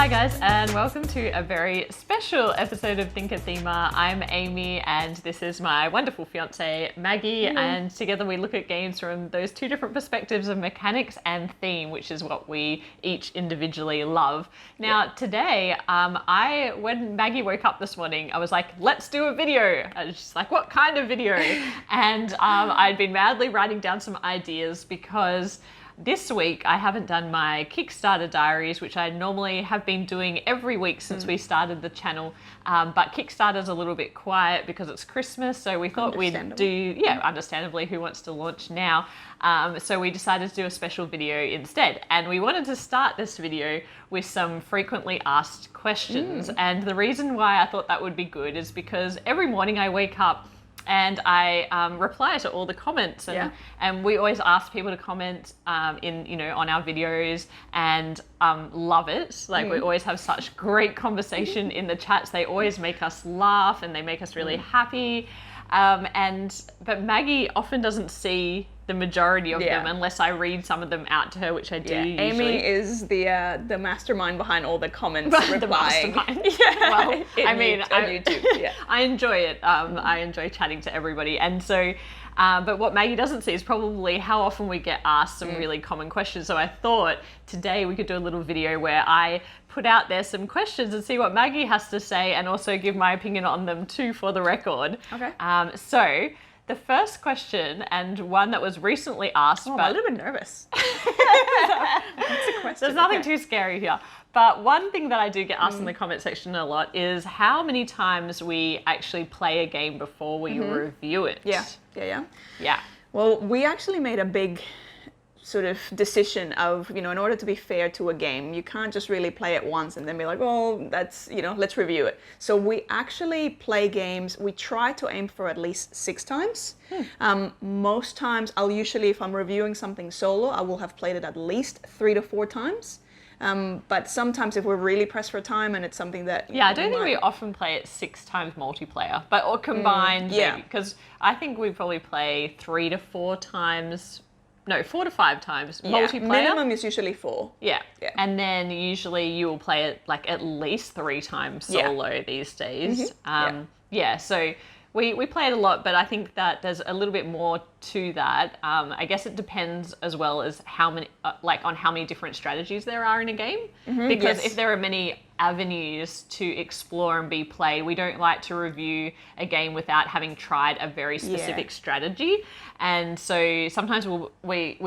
Hi guys, and welcome to a very special episode of ThinkerThemer. I'm Amy and this is my wonderful fiance Maggie, and together we look at games from those two different perspectives of mechanics and theme, which is what we each individually love. Now today, when Maggie woke up this morning, I was like, let's do a video. I was just like, what kind of video? And I'd been madly writing down some ideas because this week, I haven't done my Kickstarter diaries, which I normally have been doing every week since we started the channel. But Kickstarter's a little bit quiet because it's Christmas, so we thought we'd do, understandably, who wants to launch now? So we decided to do a special video instead. And we wanted to start this video with some frequently asked questions. And the reason why I thought that would be good is because every morning I wake up and I reply to all the comments, and we always ask people to comment on our videos, and love it. Like we always have such great conversation in the chats. They always make us laugh and they make us really happy. But Maggie often doesn't see the majority of them unless I read some of them out to her, which I do usually. Amy is the mastermind behind all the comments replying. The mastermind. Well, on YouTube. I enjoy it. I enjoy chatting to everybody. And so, but what Maggie doesn't see is probably how often we get asked some really common questions. So I thought today we could do a little video where I put out there some questions and see what Maggie has to say, and also give my opinion on them too for the record. Okay. So the first question, and one that was recently asked, but I'm a little bit nervous. What's the question? There's nothing too scary here. But one thing that I do get asked in the comment section a lot is how many times we actually play a game before we review it. Yeah. Well, we actually made a big sort of decision of, in order to be fair to a game, you can't just really play it once and then be like, oh, that's, let's review it. So we actually play games, we try to aim for at least 6 times. Most times, I'll usually, if I'm reviewing something solo, I will have played it at least 3 to 4 times. But sometimes if we're really pressed for time and it's something that... I don't think we often play it 6 times multiplayer, or combined, because I think we probably play 3 to 4 times... No, 4 to 5 times multiplayer. Minimum is usually 4. Yeah. And then usually you will play it like at least 3 times solo these days. So we play it a lot, but I think that there's a little bit more to that. I guess it depends as well as how many, on how many different strategies there are in a game. Because if there are many avenues to explore and be played, we don't like to review a game without having tried a very specific strategy. And so sometimes we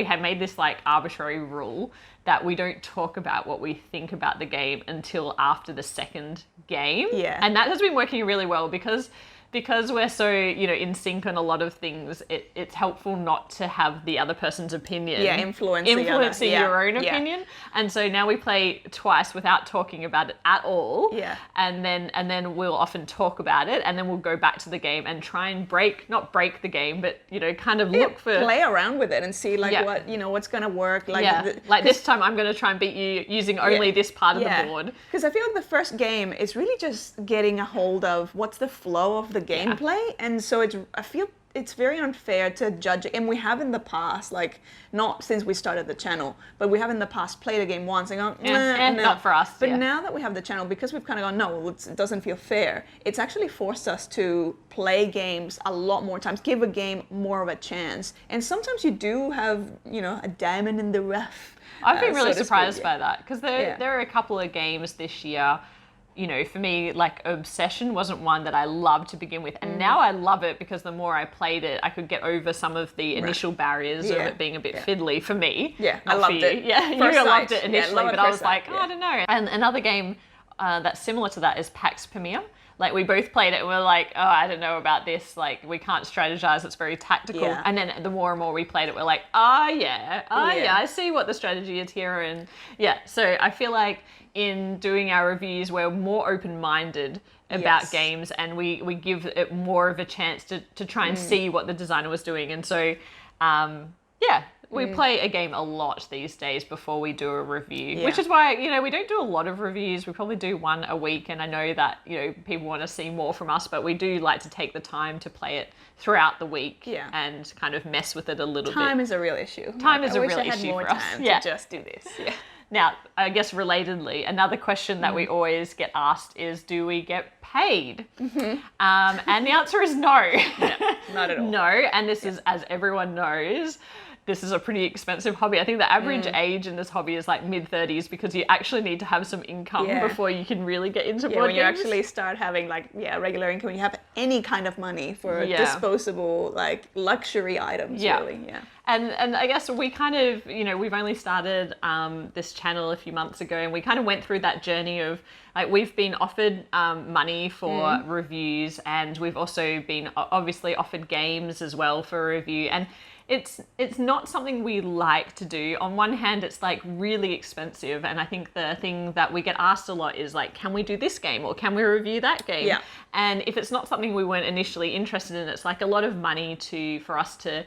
have made this like arbitrary rule that we don't talk about what we think about the game until after the second game. And that has been working really well because we're so, in sync on a lot of things, it's helpful not to have the other person's opinion influencing your own opinion. And so now we play twice without talking about it at all. And then we'll often talk about it, and then we'll go back to the game and try and not break the game, but kind of look for... Play around with it and see what, what's going to work. This time I'm going to try and beat you using only this part of the board. Because I feel like the first game is really just getting a hold of what's the flow of the gameplay, and so I feel it's very unfair to judge it. And we have in the past, not since we started the channel, but we have in the past played a game once and gone, not for us. But now that we have the channel, because we've kind of gone, no, it doesn't feel fair, it's actually forced us to play games a lot more times, give a game more of a chance. And sometimes you do have, a diamond in the rough. I've been really surprised by that, because there are a couple of games this year. For me, Obsession wasn't one that I loved to begin with. And now I love it because the more I played it, I could get over some of the initial barriers of it being a bit fiddly for me. I loved it. You loved it initially, but I was like, I don't know. And another game that's similar to that is Pax Pamir. We both played it and we're like, oh, I don't know about this. We can't strategize. It's very tactical. And then the more and more we played it, we're like, I see what the strategy is here. And so I feel like in doing our reviews, we're more open-minded about games, and we give it more of a chance to try and see what the designer was doing. And so, we play a game a lot these days before we do a review, which is why, we don't do a lot of reviews. We probably do one a week, and I know that, people want to see more from us, but we do like to take the time to play it throughout the week and kind of mess with it a little bit. Time is a real issue. Time is a real issue for us. I wish I had more time to just do this. Now, I guess relatedly, another question that we always get asked is, do we get paid? And the answer is no. Not at all. No, and this is, as everyone knows, this is a pretty expensive hobby. I think the average age in this hobby is like mid-30s because you actually need to have some income before you can really get into board when games. you actually start having like regular income, when you have any kind of money for disposable like luxury items, really. And I guess we kind of, we've only started this channel a few months ago, and we kind of went through that journey of like we've been offered money for reviews, and we've also been obviously offered games as well for review. And it's not something we like to do. On one hand, it's like really expensive, and I think the thing that we get asked a lot is like, can we do this game or can we review that game? Yeah. And if it's not something we weren't initially interested in, it's like a lot of money for us to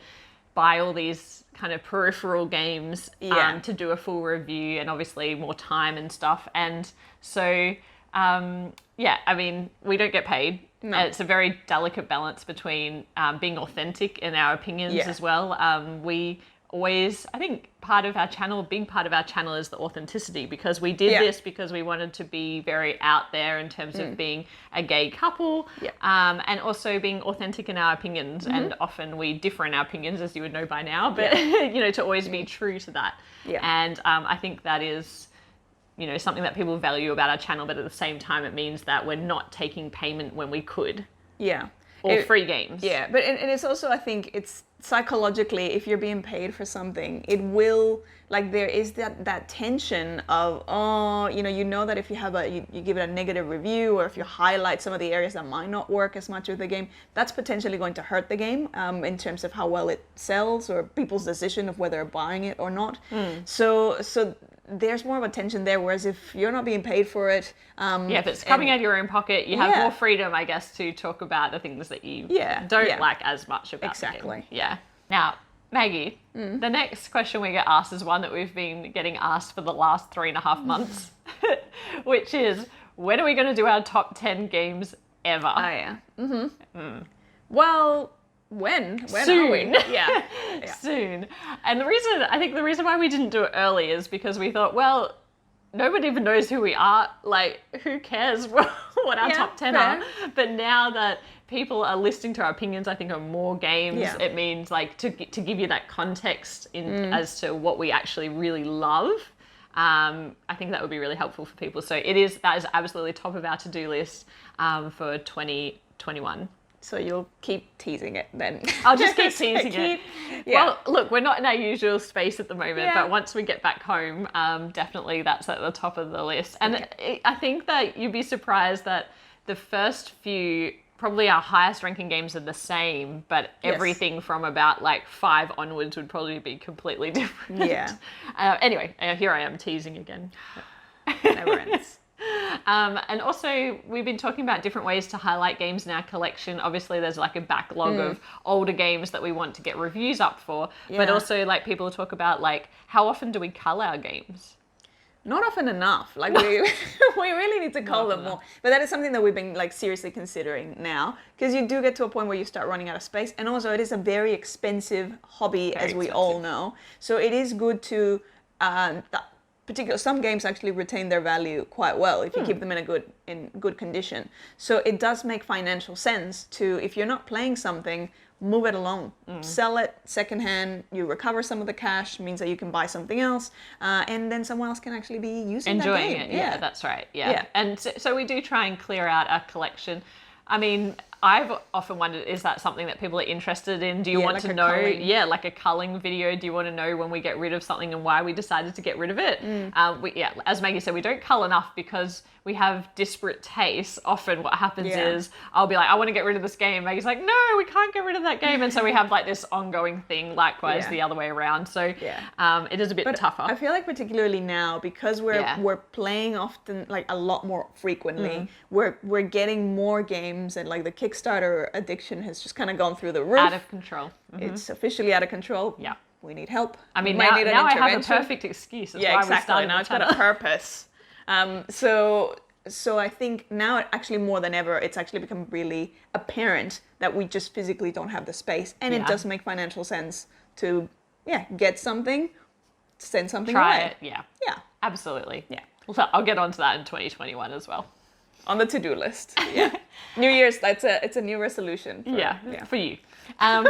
buy all these kind of peripheral games to do a full review, and obviously more time and stuff. And so, I mean, we don't get paid. No. It's a very delicate balance between being authentic in our opinions as well. We always, I think a big part of our channel is the authenticity, because we did this because we wanted to be very out there in terms of being a gay couple, and also being authentic in our opinions. And often we differ in our opinions, as you would know by now, but to always be true to that. And I think that is something that people value about our channel, but at the same time, it means that we're not taking payment when we could. Or free games. But and it's also, I think it's psychologically, if you're being paid for something, it will, like, there is that tension of, that if you have you give it a negative review, or if you highlight some of the areas that might not work as much with the game, that's potentially going to hurt the game in terms of how well it sells, or people's decision of whether they're buying it or not. So there's more of a tension there, whereas if you're not being paid for it... if it's coming out of your own pocket, you have more freedom, I guess, to talk about the things that you don't like as much about the game. Now, Maggie, the next question we get asked is one that we've been getting asked for the last 3.5 months, which is, when are we going to do our top 10 games ever? Well... When soon. Are we? Soon. And I think the reason why we didn't do it early is because we thought, well, nobody even knows who we are. Like, who cares what our top 10 are? But now that people are listening to our opinions, I think, on more games, it means like to give you that context as to what we actually really love. I think that would be really helpful for people. So that is absolutely top of our to-do list for 2021. So you'll keep teasing it then. I'll just keep teasing it. Well, look, we're not in our usual space at the moment, but once we get back home, definitely that's at the top of the list. And I think that you'd be surprised that the first few, probably our highest ranking games are the same, but everything from about like 5 onwards would probably be completely different. Anyway, here I am teasing again. Never ends. And also, we've been talking about different ways to highlight games in our collection. Obviously, there's like a backlog of older games that we want to get reviews up for. But also, like, people talk about, like, how often do we cull our games? Not often enough. Like, we really need to cull them more. But that is something that we've been, like, seriously considering now. Because you do get to a point where you start running out of space. And also, it is a very expensive hobby, as we all know. So it is good to... some games actually retain their value quite well if you keep them in good condition. So it does make financial sense to, if you're not playing something, move it along, sell it secondhand. You recover some of the cash, means that you can buy something else, and then someone else can actually be using enjoying that game. it. Yeah, that's right. Yeah. And so we do try and clear out our collection. I mean, I've often wondered, is that something that people are interested in? Do you want to know? Culling. Like a culling video. Do you want to know when we get rid of something and why we decided to get rid of it? As Maggie said, we don't cull enough because we have disparate tastes. Often what happens is I'll be like, I want to get rid of this game. Maggie's like, no, we can't get rid of that game. And so we have like this ongoing thing, likewise the other way around. So it is a bit tougher. I feel like particularly now, because we're playing often, like a lot more frequently, we're getting more games, and like the Kickstarter addiction has just kind of gone through the roof. Out of control. It's officially out of control. We need help. I mean, now I have a perfect excuse. That's why we started. Now it's got a purpose. So I think now, actually more than ever, it's actually become really apparent that we just physically don't have the space, and it does make financial sense to get something, send something away. Try it. Absolutely. Yeah. Well, I'll get onto that in 2021 as well. On the to-do list. Yeah. New Year's, it's a new resolution. For you. Um,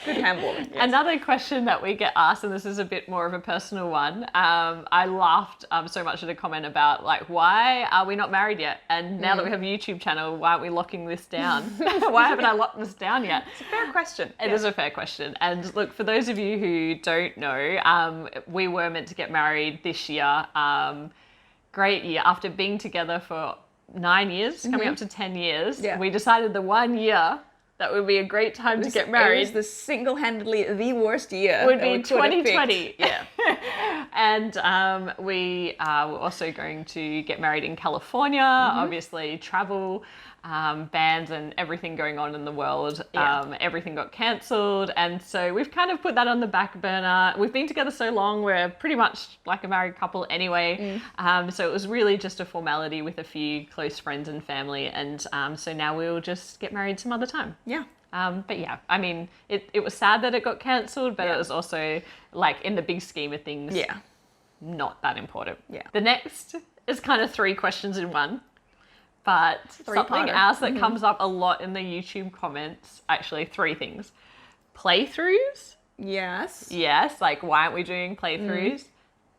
Good handballing. Yes. Another question that we get asked, and this is a bit more of a personal one. I laughed so much at a comment about like, why are we not married yet? And now that we have a YouTube channel, why aren't we locking this down? Why haven't I locked this down yet? It's a fair question. It is a fair question. And look, for those of you who don't know, we were meant to get married this year. Great year. After being together for 9 years, coming up to 10 years, we decided the 1 year that would be a great time to get married. It was the single-handedly the worst year. Would be 2020. Yeah. And we were also going to get married in California. Obviously, travel, bans, and everything going on in the world. Everything got cancelled, and so we've kind of put that on the back burner. We've been together so long; we're pretty much like a married couple anyway. So it was really just a formality with a few close friends and family, and so now we'll just get married some other time. Yeah. But yeah, I mean, it was sad that it got cancelled, but it was also, like, in the big scheme of things, not that important. Yeah. The next is kind of 3 questions in one, but something else that comes up a lot in the YouTube comments, actually 3 things. Playthroughs? Yes. Yes, like, why aren't we doing playthroughs?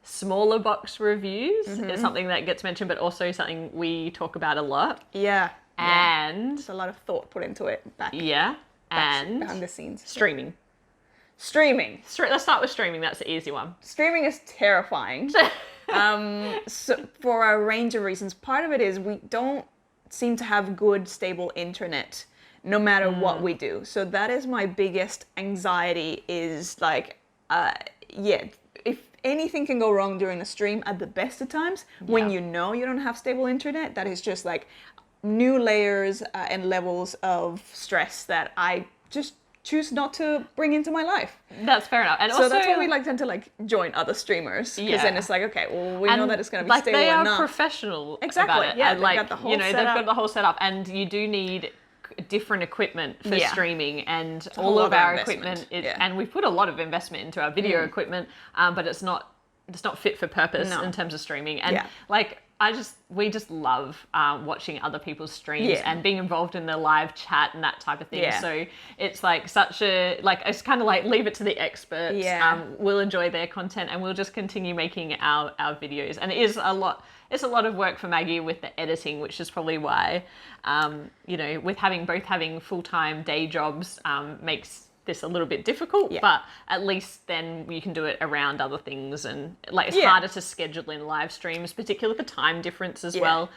Smaller box reviews is something that gets mentioned, but also something we talk about a lot. Yeah. And there's a lot of thought put into it and behind the scenes. Streaming. Let's start with streaming. That's the easy one. Streaming is terrifying. So for a range of reasons. Part of it is we don't seem to have good, stable internet no matter what we do. So that is my biggest anxiety is like, if anything can go wrong during a stream at the best of times, when you know you don't have stable internet, that is just like new layers and levels of stress that I just choose not to bring into my life. That's fair enough. And so also, that's why we tend to like join other streamers, because then it's like, okay, well, we know that it's going to be stable enough. Like they are professional exactly. about it. Yeah, and like, got the whole they've got the whole setup, and you do need different equipment for streaming, and all of our equipment and we've put a lot of investment into our video equipment, but it's not fit for purpose in terms of streaming. And like, we just love watching other people's streams and being involved in the live chat and that type of thing. So it's like it's kind of like leave it to the experts. We'll enjoy their content and we'll just continue making our videos. And it's a lot of work for Maggie with the editing, which is probably why, with both having full-time day jobs makes this a little bit difficult, but at least then you can do it around other things, and like it's harder to schedule in live streams, particularly for time difference as well.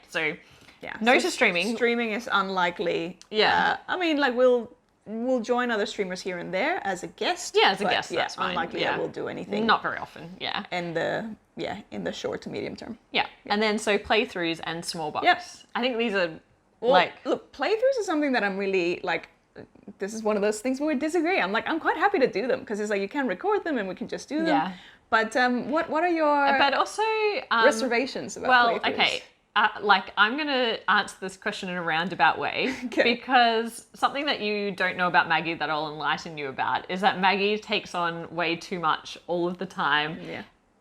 So to streaming. Streaming is unlikely. I mean, like we'll join other streamers here and there as a guest. As a guest, that's fine. Unlikely that we'll do anything. Not very often. In the short to medium term. And then so playthroughs and small box. I think these are look, playthroughs is something that I'm really like. This is one of those things where we disagree. I'm quite happy to do them because it's like you can record them and we can just do them. But what are your reservations about playthroughs? Okay. I'm going to answer this question in a roundabout way because something that you don't know about Maggie that I'll enlighten you about is that Maggie takes on way too much all of the time,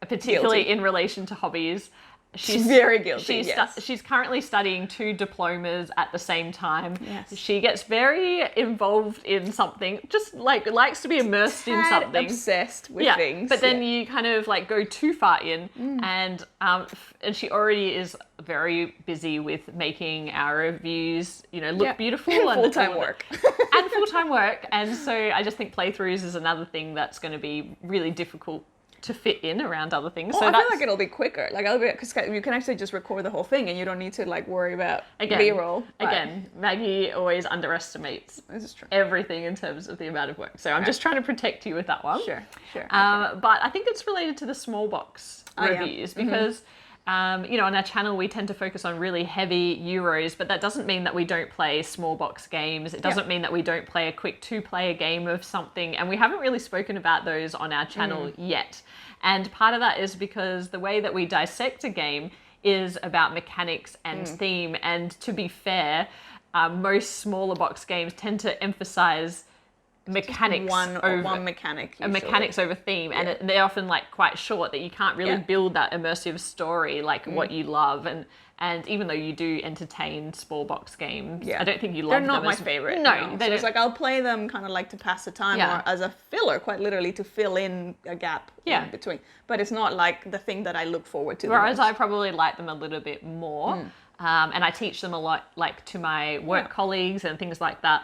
particularly in relation to hobbies. She's very guilty. She's currently studying 2 diplomas at the same time. Yes. She gets very involved in something, just like likes to be immersed in something. Obsessed with things. But then you kind of like go too far in, and she already is very busy with making our reviews, look beautiful and full-time work. And full-time work. And so I just think playthroughs is another thing that's going to be really difficult to fit in around other things. Well, I feel like it'll be quicker. Because you can actually just record the whole thing and you don't need to like worry about B-roll. Again, Maggie always underestimates everything in terms of the amount of work. So I'm just trying to protect you with that one. Sure. But I think it's related to the small box reviews because on our channel, we tend to focus on really heavy Euros, but that doesn't mean that we don't play small box games. It doesn't mean that we don't play a quick 2-player game of something. And we haven't really spoken about those on our channel yet. And part of that is because the way that we dissect a game is about mechanics and theme. And to be fair, most smaller box games tend to emphasize mechanics one mechanic. Mechanics over theme, and they're often like quite short that you can't really build that immersive story like what you love. And even though you do entertain small box games, I don't think you love them. They're not my favorite. No, so it's like I'll play them kind of like to pass the time or as a filler, quite literally to fill in a gap in between. But it's not like the thing that I look forward to. Whereas I probably like them a little bit more. And I teach them a lot, like to my work colleagues and things like that.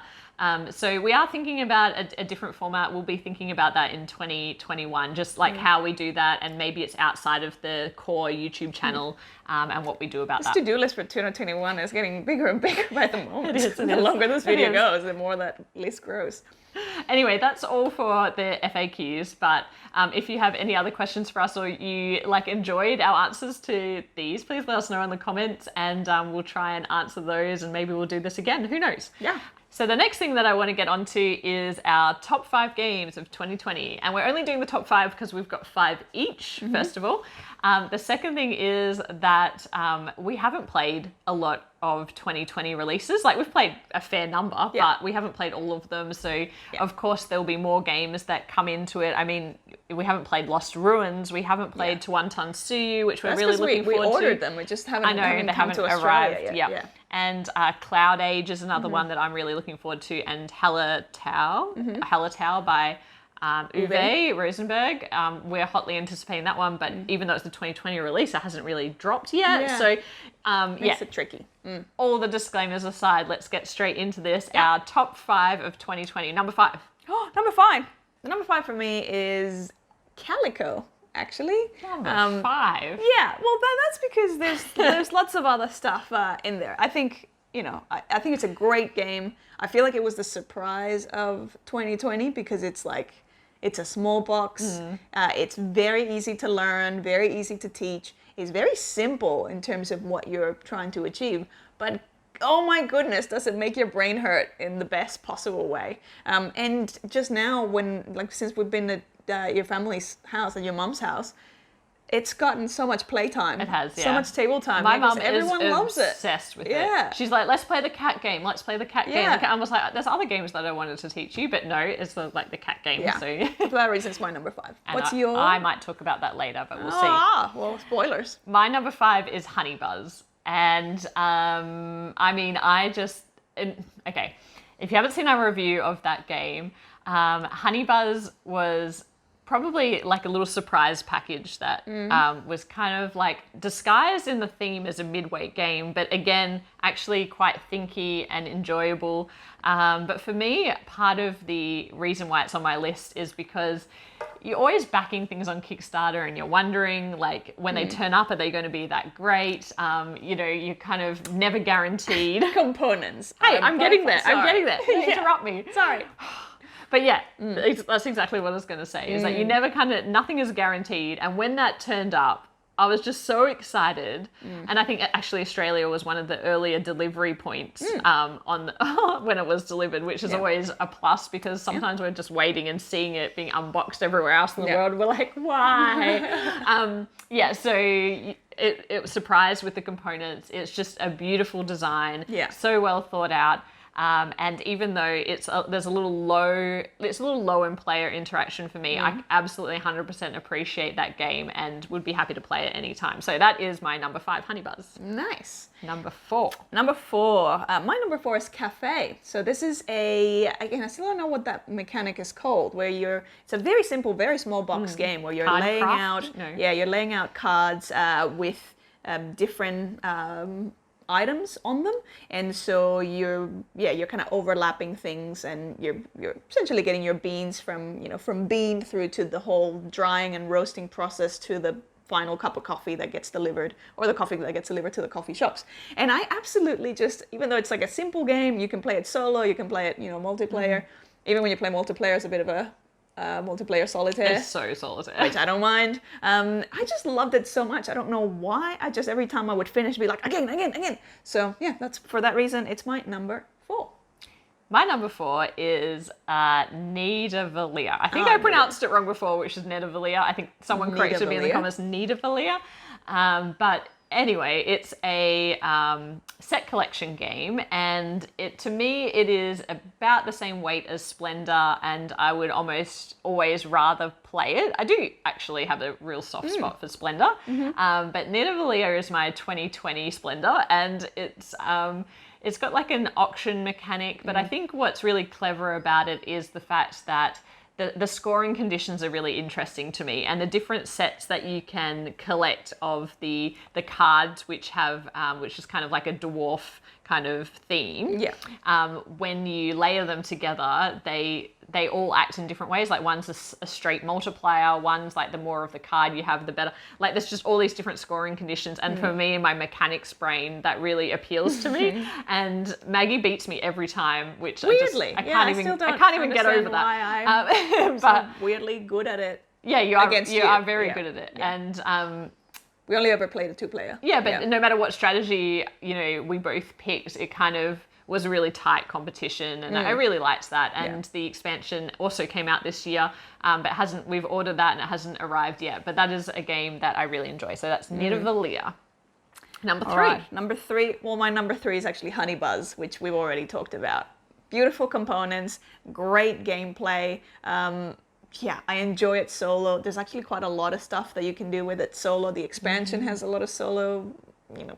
So we are thinking about a different format. We'll be thinking about that in 2021, just like how we do that, and maybe it's outside of the core YouTube channel and what we do about that. This to-do list for 2021 is getting bigger and bigger by the moment. The longer this video goes, the more that list grows. Anyway, that's all for the FAQs, but if you have any other questions for us or you like enjoyed our answers to these, please let us know in the comments, and we'll try and answer those, and maybe we'll do this again. Who knows? Yeah. So the next thing that I want to get onto is our top 5 games of 2020. And we're only doing the top 5 because we've got 5 each, first of all. The second thing is that we haven't played a lot of 2020 releases. Like, we've played a fair number, but we haven't played all of them. So of course there'll be more games that come into it. I mean, we haven't played Lost Ruins. We haven't played Tuantan Suyu, which we're really looking forward to. We ordered them. We just haven't. They haven't arrived yet. Yeah. And Cloud Age is another one that I'm really looking forward to, and Hallertau by Uwe Rosenberg. We're hotly anticipating that one, but even though it's the 2020 release, it hasn't really dropped yet. So makes it tricky. All the disclaimers aside, let's get straight into this. Our top 5 of 2020. Number 5. Oh, number 5. The number 5 for me is Calico. Actually, number 5. Yeah, well, that's because there's lots of other stuff in there. I think I think it's a great game. I feel like it was the surprise of 2020 because it's a small box. It's very easy to learn, very easy to teach. It's very simple in terms of what you're trying to achieve, but oh my goodness, does it make your brain hurt in the best possible way. And just now, since we've been at your family's house, at your mom's house, it's gotten so much playtime. It has, so much table time. My mum everyone loves it. Obsessed with it. She's like, let's play the cat game. Let's play the cat game. I was like, there's other games that I wanted to teach you, but no, it's the cat game. Yeah. So for that reason, it's my number 5. What's yours? I might talk about that later, but we'll see. Well, spoilers. My number 5 is Honey Buzz. And I mean, okay, if you haven't seen our review of that game, Honey Buzz was probably like a little surprise package that was kind of like disguised in the theme as a midweight game, but again, actually quite thinky and enjoyable. But for me, part of the reason why it's on my list is because you're always backing things on Kickstarter and you're wondering, like, when they turn up, are they going to be that great? You're kind of never guaranteed. Components. Hey, I'm getting there. Sorry. I'm getting there. Don't interrupt me. Sorry. But yeah, that's exactly what I was going to say. Is that you never nothing is guaranteed. And when that turned up, I was just so excited. And I think actually Australia was one of the earlier delivery points when it was delivered, which is always a plus because sometimes we're just waiting and seeing it being unboxed everywhere else in the world. We're like, why? So it was surprised with the components. It's just a beautiful design. So well thought out. And even though there's a little low in player interaction for me, I absolutely 100% appreciate that game and would be happy to play it anytime. So that is my number 5, Honey Buzz. Nice. Number 4. My number 4 is Cafe. So this is again, I still don't know what that mechanic is called, where it's a very simple, very small box game where you're laying out cards with different items on them, and so you're kind of overlapping things, and you're essentially getting your beans from bean through to the whole drying and roasting process to the final cup of coffee that gets delivered, or the coffee that gets delivered to the coffee shops. And I absolutely even though it's like a simple game, you can play it solo, you can play it multiplayer. Even when you play multiplayer, it's a bit of a multiplayer solitaire. It's so solitaire. Which I don't mind. I just loved it so much. I don't know why. every time I would finish, be like, again. So yeah, that's for that reason, it's my number 4. My number 4 is Nidavellir. I think I pronounced it wrong before, which is Nidavellir. I think someone corrected me in the comments, Nidavellir. But anyway, it's a set collection game, and to me it is about the same weight as Splendor, and I would almost always rather play it. I do actually have a real soft spot for Splendor, but Nidavellir is my 2020 Splendor, and it's got like an auction mechanic, but I think what's really clever about it is the fact that the scoring conditions are really interesting to me, and the different sets that you can collect of the cards, which is kind of like a dwarf kind of theme. Yeah. When you layer them together, they all act in different ways. Like one's a straight multiplier, one's like the more of the card you have, the better. Like there's just all these different scoring conditions. And for me, in my mechanics brain, that really appeals to me. And Maggie beats me every time, which weirdly, I can't even get over that. I'm but weirdly good at it. Yeah, you are very good at it. Yeah. And we only ever played a 2-player. Yeah, but no matter what strategy, we both picked, it kind of was a really tight competition, and I really liked that. And the expansion also came out this year, but we've ordered that and it hasn't arrived yet. But that is a game that I really enjoy. So that's Nidavellir. Number 3. Right. Number 3. Well, my number 3 is actually Honey Buzz, which we've already talked about. Beautiful components, great gameplay. Yeah, I enjoy it solo. There's actually quite a lot of stuff that you can do with it solo. The expansion has a lot of solo,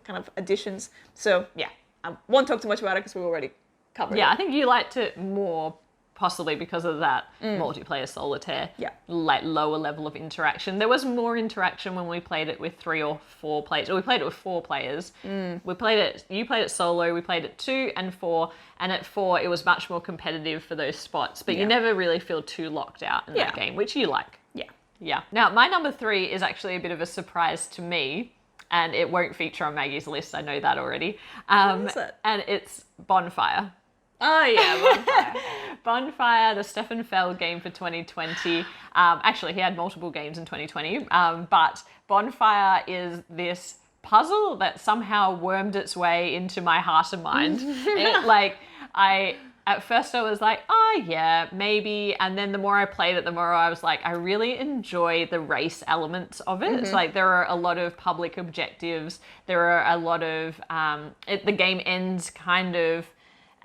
kind of additions. So yeah, I won't talk too much about it because we've already covered it. Yeah, I think you liked it more possibly because of that multiplayer solitaire, like lower level of interaction. There was more interaction when we played it with 3 or 4 players. Or we played it with 4 players. You played it solo, we played it 2 and 4, and at 4 it was much more competitive for those spots, but you never really feel too locked out in that game, which you like. Yeah. Now, my number 3 is actually a bit of a surprise to me, and it won't feature on Maggie's list, I know that already. What is it? And it's Bonfire. Oh yeah, Bonfire. Bonfire, the Stefan Feld game for 2020. Actually, he had multiple games in 2020, but Bonfire is this puzzle that somehow wormed its way into my heart and mind. At first I was like, oh yeah, maybe. And then the more I played it, the more I was like, I really enjoy the race elements of it. It's like there are a lot of public objectives. There are a lot of, the game ends kind of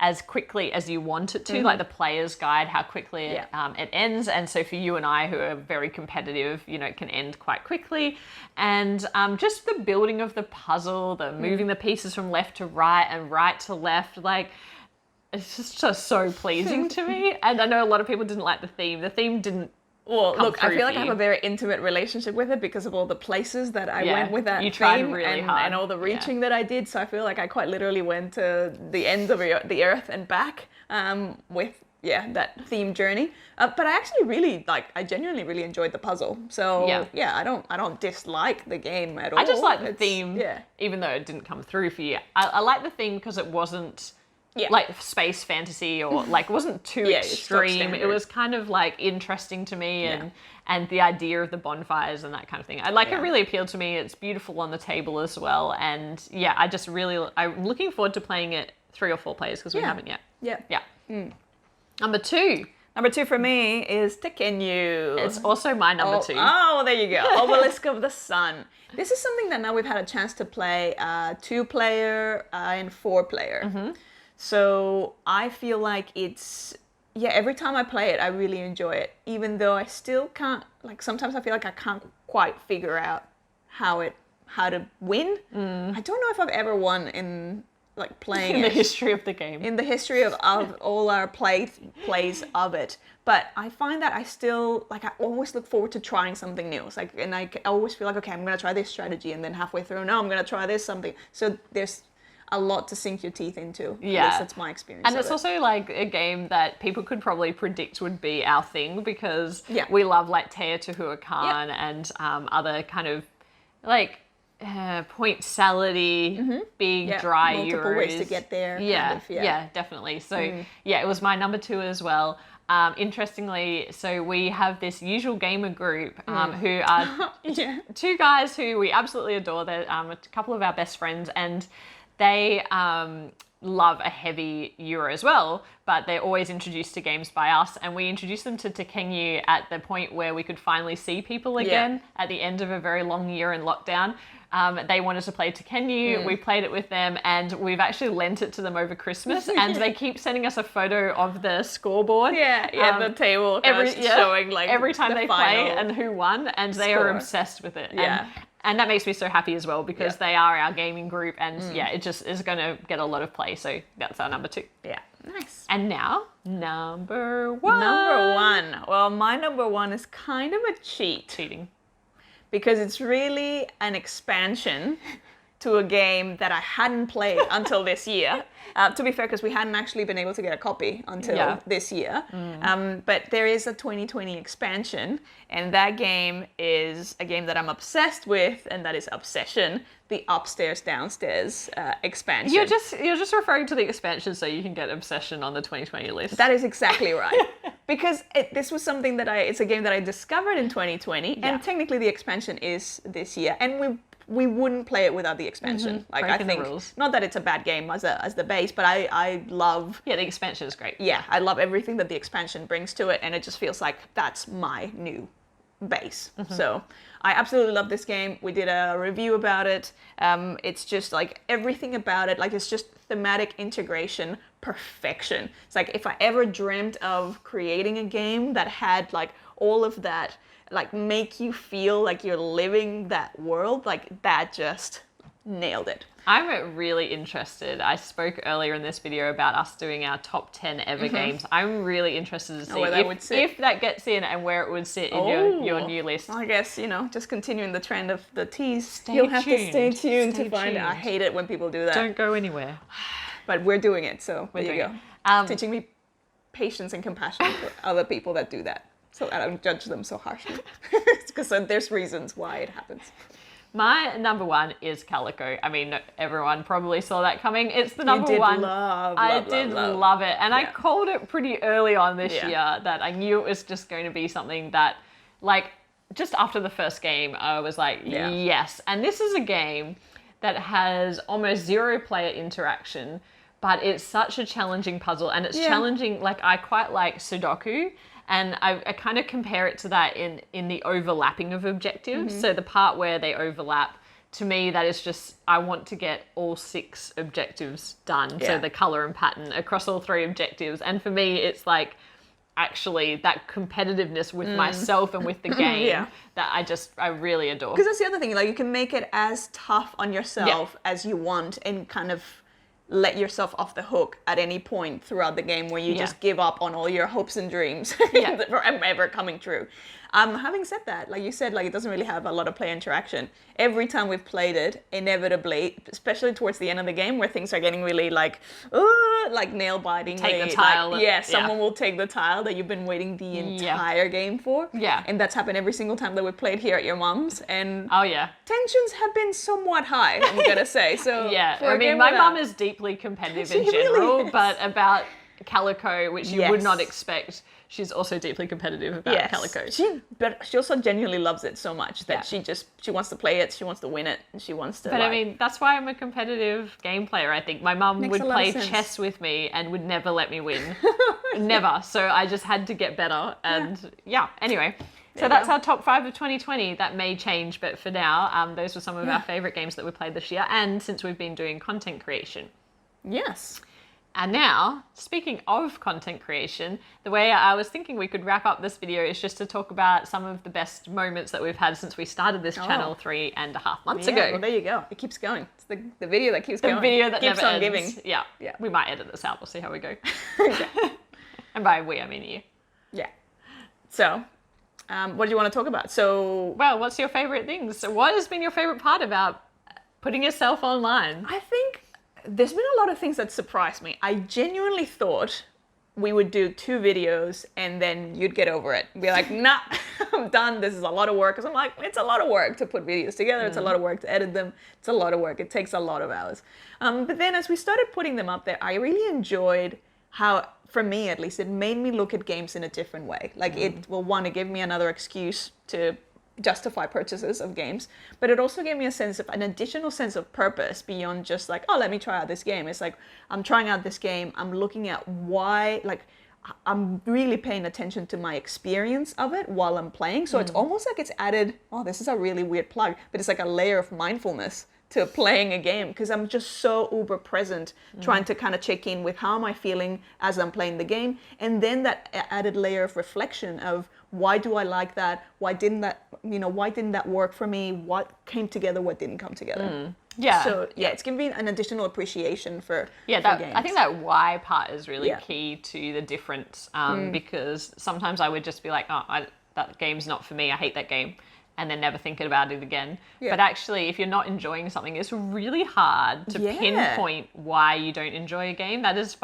as quickly as you want it to, like the player's guide, how quickly it ends. And so for you and I, who are very competitive, it can end quite quickly. And just the building of the puzzle, the moving the pieces from left to right and right to left, like, it's just so pleasing to me. And I know a lot of people didn't like the theme. The theme didn't look, I feel like I have a very intimate relationship with it because of all the places that I went with that theme. You tried really hard. And all the reaching that I did. So I feel like I quite literally went to the ends of the earth and back with that theme journey. But I actually I genuinely really enjoyed the puzzle. So I don't dislike the game at all. I just like the theme, even though it didn't come through for you. I like the theme because it wasn't like space fantasy or like it wasn't too extreme. It was kind of like interesting to me and the idea of the bonfires and that kind of thing. It really appealed to me. It's beautiful on the table as well. And I'm looking forward to playing it 3 or 4 players because we haven't yet. Yeah. Number 2. Number 2 for me is Tekenyu. It's also my number 2. Oh, there you go. Obelisk of the Sun. This is something that now we've had a chance to play 2-player and 4-player. So I feel like it's, every time I play it, I really enjoy it. Even though I still can't, sometimes I feel like I can't quite figure out how to win. I don't know if I've ever won in playing in the history of the game. In the history of all our plays of it. But I find that I still, I always look forward to trying something new. It's and I always feel like, okay, I'm going to try this strategy. And then halfway through, no, I'm going to try this something. So there's a lot to sink your teeth into. At least that's my experience. And it's also a game that people could probably predict would be our thing because we love Teotihuacan and other kind of point salad-y, big dry multiple euros. Ways to get there. Yeah, definitly. So it was my number 2 as well. Interestingly, so we have this usual gamer group who are 2 guys who we absolutely adore. They're a couple of our best friends, and they love a heavy Euro as well, but they're always introduced to games by us, and we introduced them to Tekenyu at the point where we could finally see people again at the end of a very long year in lockdown. They wanted to play Tekenyu. We played it with them, and we've actually lent it to them over Christmas. And they keep sending us a photo of the scoreboard. The table showing like every time they final play and who won, and they are obsessed with it. And that makes me so happy as well, because they are our gaming group, and it just is going to get a lot of play. So that's our number 2. Yeah, nice. And now, number 1. Number 1. Well, my number 1 is kind of a cheating. Because it's really an expansion to a game that I hadn't played until this year. To be fair, because we hadn't actually been able to get a copy until this year. But there is a 2020 expansion, and that game is a game that I'm obsessed with, and that is Obsession, the upstairs downstairs expansion. You're just referring to the expansion so you can get Obsession on the 2020 list. That is exactly right. Because this was something that it's a game that I discovered in 2020, and technically the expansion is this year, and we wouldn't play it without the expansion. Like, breaking I think, the rules. Not that it's a bad game as the base, but I love... Yeah, the expansion is great. Yeah, I love everything that the expansion brings to it, and it just feels like that's my new base. So I absolutely love this game. We did a review about it. It's just like everything about it, like it's just thematic integration perfection. It's like if I ever dreamt of creating a game that had like all of that, like make you feel like you're living that world, like that just nailed it. I'm really interested. I spoke earlier in this video about us doing our top 10 ever games. I'm really interested to see if that gets in and where it would sit in your new list. I guess, just continuing the trend of the tease. You'll have to stay tuned to find it. I hate it when people do that. Don't go anywhere. But we're doing it, so there you go. Teaching me patience and compassion for other people that do that, so I don't judge them so harshly. Because there's reasons why it happens. My number 1 is Calico. I mean, everyone probably saw that coming. It's the number 1. I did love it. And I called it pretty early on this year that I knew it was just going to be something that, like, just after the first game, I was like, yes. And this is a game that has almost 0 player interaction, but it's such a challenging puzzle. And it's challenging, like, I quite like Sudoku. And I kind of compare it to that in the overlapping of objectives. So the part where they overlap, to me, that is just, I want to get all 6 objectives done. So the color and pattern across all 3 objectives. And for me, it's like actually that competitiveness with myself and with the game that I really adore. Because that's the other thing, like you can make it as tough on yourself as you want and kind of let yourself off the hook at any point throughout the game where you just give up on all your hopes and dreams from ever coming true. Having said that, like you said, like it doesn't really have a lot of player interaction. Every time we've played it, inevitably, especially towards the end of the game where things are getting really like nail-biting. Take the tile. Like, someone will take the tile that you've been waiting the entire game for. Yeah. And that's happened every single time that we've played here at your mom's. And tensions have been somewhat high, I'm gonna say. So I mean, my mum is deeply competitive in general, really but about Calico, which you would not expect, she's also deeply competitive about Calico. But she also genuinely loves it so much that she wants to play it, she wants to win it, and she wants to. But I mean, that's why I'm a competitive game player. I think my mum would play chess with me and would never let me win, never. So I just had to get better, and anyway. So that's our top 5 of 2020. That may change, but for now, those were some of our favorite games that we played this year, and since we've been doing content creation. Yes. And now, speaking of content creation, the way I was thinking we could wrap up this video is just to talk about some of the best moments that we've had since we started this channel 3.5 months ago. Well, there you go. It keeps going. It's the video that keeps going. The video that keeps never on ends. giving. Yeah. We might edit this out. We'll see how we go. And by we, I mean you. Yeah. So, what do you want to talk about? Well, what's your favorite things? So what has been your favorite part about putting yourself online? I think there's been a lot of things that surprised me. I genuinely thought we would do 2 videos and then you'd get over it. Be like, nah, I'm done. This is a lot of work. Because I'm like, it's a lot of work to put videos together. It's a lot of work to edit them. It's a lot of work. It takes a lot of hours. But then as we started putting them up there, I really enjoyed how, for me at least, it made me look at games in a different way. Like it will want to give me another excuse to justify purchases of games, but it also gave me an additional sense of purpose beyond just like, oh, let me try out this game. It's like, I'm trying out this game, I'm looking at why, like, I'm really paying attention to my experience of it while I'm playing. So it's almost like it's added, oh, this is a really weird plug, but it's like a layer of mindfulness to playing a game, because I'm just so uber present, trying to kind of check in with how am I feeling as I'm playing the game. And then that added layer of reflection of why do I like that? Why didn't that work for me? What came together? What didn't come together? Yeah. So it's giving me an additional appreciation for games. I think that why part is really key to the difference, because sometimes I would just be like, oh, that game's not for me. I hate that game. And then never thinking about it again. But actually, if you're not enjoying something, it's really hard to pinpoint why you don't enjoy a game. That is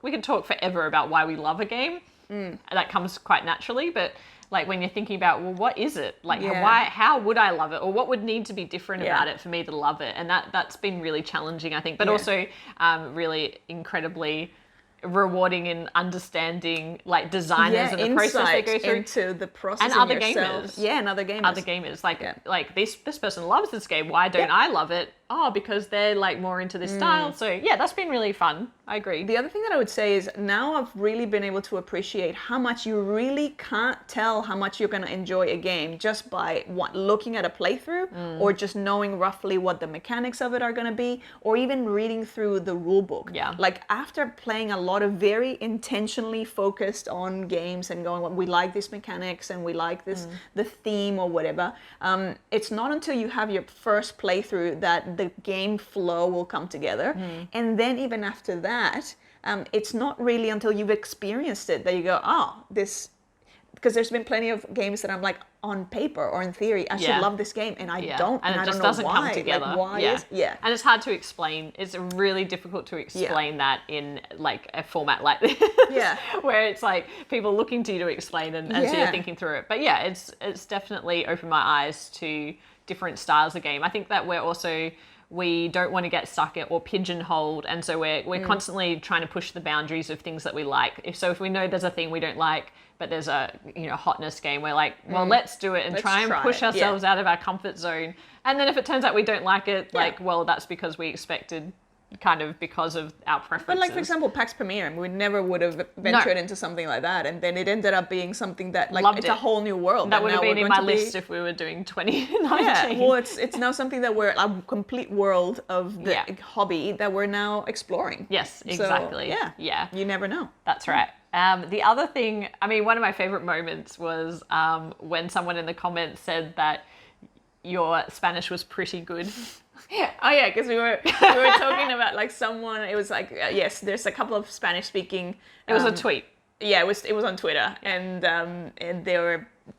we could talk forever about why we love a game. That comes quite naturally, but like when you're thinking about, well, what is it? Like how would I love it? Or what would need to be different about it for me to love it? And that's been really challenging, I think, but also really incredibly rewarding in understanding like designers and the process they go through into the process, and other gamers and other gamers like this person loves this game, why don't I love it? Oh, because they're like more into this style. So that's been really fun. I agree. The other thing that I would say is now I've really been able to appreciate how much you really can't tell how much you're going to enjoy a game just by looking at a playthrough or just knowing roughly what the mechanics of it are going to be, or even reading through the rule book. Like after playing a lot of very intentionally focused on games and going, well, we like these mechanics and we like this the theme or whatever, it's not until you have your first playthrough that the game flow will come together. And then even after that, it's not really until you've experienced it that you go, oh, this, because there's been plenty of games that I'm like, on paper or in theory, I should love this game, and I don't, and it just I don't doesn't know why. come together. Like, why and it's hard to explain. It's really difficult to explain that in like a format like this, where it's like people looking to you to explain, and so you're thinking through it. But it's definitely opened my eyes to different styles of game. I think that we don't want to get stuck or pigeonholed, and so we're constantly trying to push the boundaries of things that we like. If we know there's a thing we don't like, but there's a hotness game, we're like, well, let's do it and try and push ourselves out of our comfort zone. And then if it turns out we don't like it, like, well, that's because we expected, kind of because of our preferences. But like, for example, PAX Premiere, we never would have ventured into something like that, and then it ended up being something that, like, Loved it's it. a whole new world. That would have been in my list if we were doing 2019. Yeah, well, it's now something that we're a complete world of the hobby that we're now exploring. Yes, exactly. So, yeah. You never know. That's right. The other thing, I mean, one of my favorite moments was when someone in the comments said that your Spanish was pretty good. Oh yeah, because we were talking about like someone. It was like yes, there's a couple of Spanish speaking. It was a tweet. Yeah, it was on Twitter, and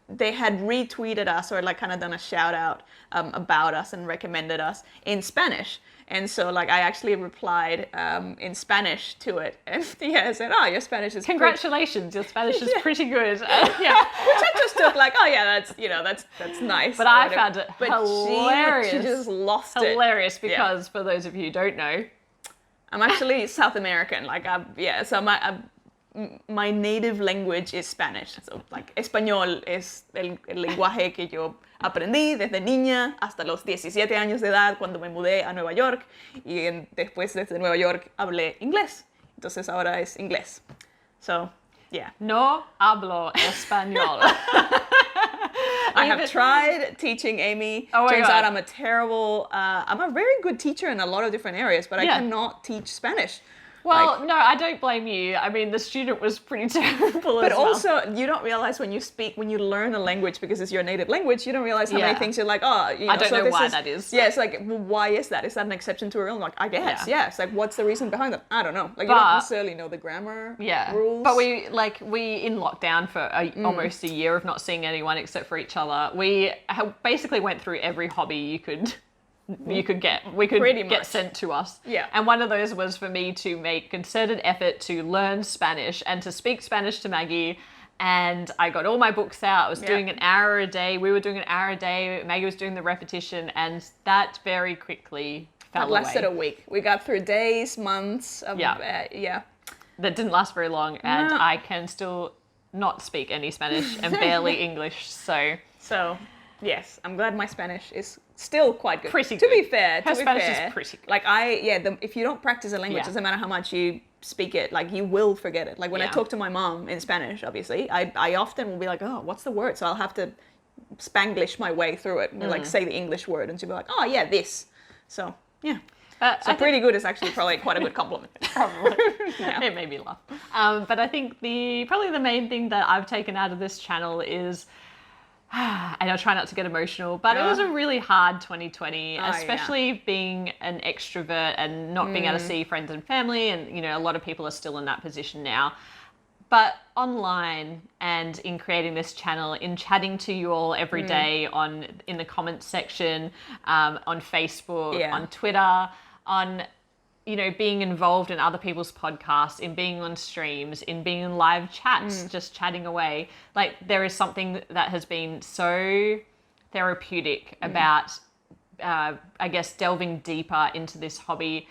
they had retweeted us or like kind of done a shout out about us and recommended us in Spanish. And so, like, I actually replied in Spanish to it, and I said, "Oh, your Spanish is congratulations, your Spanish is pretty good." Which I just took like, "Oh yeah, that's nice." But I found it hilarious. She just lost it. Hilarious because for those of you who don't know, I'm actually South American. Like, so my native language is Spanish. So, like, español es el lenguaje que yo aprendí desde niña hasta los 17 años de edad cuando me mudé a Nueva York, y después desde Nueva York hablé inglés. Entonces ahora es inglés. So, yeah. No hablo español. I have tried teaching Amy. Oh my Turns God. out I'm a very good teacher in a lot of different areas, but I cannot teach Spanish. Well, no, I don't blame you. I mean, the student was pretty terrible But as well. also, you don't realize when you learn a language because it's your native language, you don't realize how many things you're like, I don't know why that is. Yeah, it's like, well, why is that? Is that an exception to a rule? I'm like, I guess, It's like, what's the reason behind that? I don't know. Like, you don't necessarily know the grammar rules. But we in lockdown for almost a year of not seeing anyone except for each other. We basically went through every hobby you could get sent to us. Yeah. And one of those was for me to make concerted effort to learn Spanish and to speak Spanish to Maggie. And I got all my books out. I was doing an hour a day. We were doing an hour a day. Maggie was doing the repetition, and that very quickly fell away. That lasted a week. We got through days, months. That didn't last very long, and I can still not speak any Spanish and barely English. So yes, I'm glad my Spanish is still quite good. Pretty To good. be fair, Her Spanish is pretty good. Like if you don't practice a language, it doesn't matter how much you speak it, like you will forget it. Like when I Yeah. talk to my mom in Spanish, obviously, I often will be like, oh, what's the word? So I'll have to Spanglish my way through it, and like say the English word, and she'll be like, oh yeah, this. So yeah. So pretty good is actually probably quite a good compliment. Probably. Yeah. It made me laugh. But I think probably the main thing that I've taken out of this channel is, and I try not to get emotional, but it was a really hard 2020, especially being an extrovert and not being able to see friends and family. And, you know, a lot of people are still in that position now. But online and in creating this channel, in chatting to you all every day in the comments section, on Facebook, on Twitter, on, you know, being involved in other people's podcasts, in being on streams, in being in live chats, just chatting away. Like, there is something that has been so therapeutic about, I guess, delving deeper into this hobby,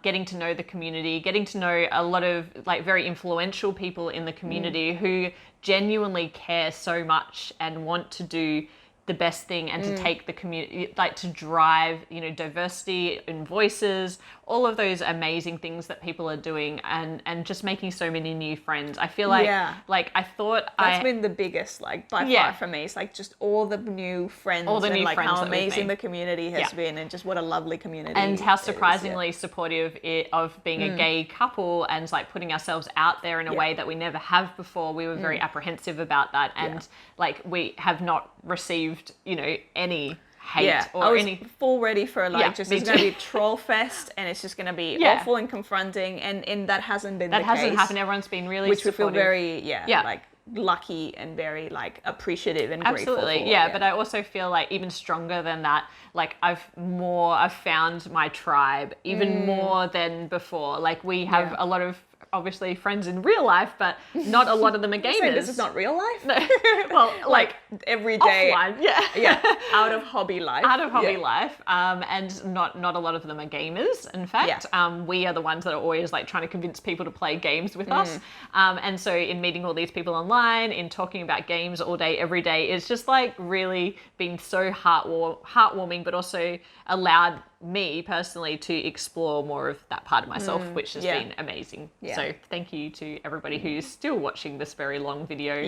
getting to know the community, getting to know a lot of like very influential people in the community who genuinely care so much and want to do the best thing and to take the community, like to drive, you know, diversity in voices, all of those amazing things that people are doing, and just making so many new friends. I feel like, like I thought that's been the biggest, like by far for me. It's like just all the new friends, all the and new like friends how that we've amazing made. the community has been, and just what a lovely community. And how it is, surprisingly supportive of being a gay couple, and like putting ourselves out there in a way that we never have before. We were very apprehensive about that, and like we have not received, you know, any hate or I was any full ready for like just me it's gonna too. be a troll fest, and it's just gonna be awful and confronting, and that hasn't been that the hasn't case, happened. Everyone's been really which we feel supportive. very like lucky and very like appreciative and grateful for. Yeah, but I also feel like even stronger than that, like I've found my tribe even more than before. Like we have a lot of obviously friends in real life, but not a lot of them are gamers. This is not real life? No. Well, like every day. Offline, out of hobby life. Out of hobby life, and not a lot of them are gamers. In fact, we are the ones that are always like trying to convince people to play games with us. And so in meeting all these people online, in talking about games all day, every day, it's just like really been so heartwarming, but also allowed me personally to explore more of that part of myself, which has been amazing. So thank you to everybody who's still watching this very long video.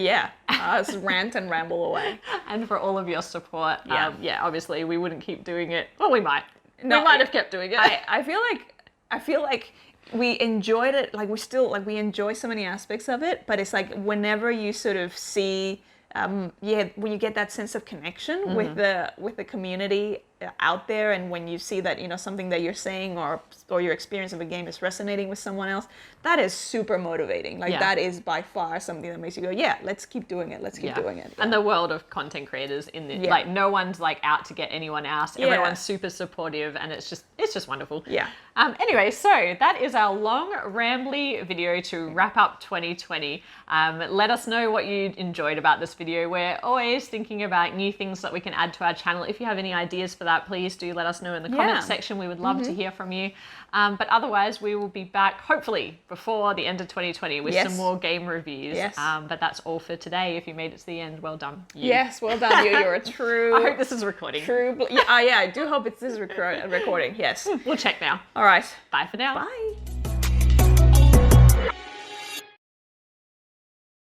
Us rant and ramble away. And for all of your support. Obviously we wouldn't keep doing it. Well, we might. No, we might have kept doing it. I feel like we enjoyed it. Like we enjoy so many aspects of it, but it's like whenever you sort of see when you get that sense of connection with the community out there, and when you see that, you know, something that you're saying or your experience of a game is resonating with someone else, that is super motivating. Like that is by far something that makes you go, let's keep doing it. Let's keep doing it. And the world of content creators in this, like no one's like out to get anyone else. Everyone's super supportive, and it's just wonderful. Anyway, so that is our long rambly video to wrap up 2020. Let us know what you enjoyed about this video. We're always thinking about new things that we can add to our channel. If you have any ideas for that, please do let us know in the comments section. We would love to hear from you. But otherwise, we will be back hopefully before the end of 2020 with some more game reviews. But that's all for today. If you made it to the end, well done. Yes, well done. You're a true. I hope this is recording. I do hope this is recording. Yes. We'll check now. All right. Bye for now. Bye.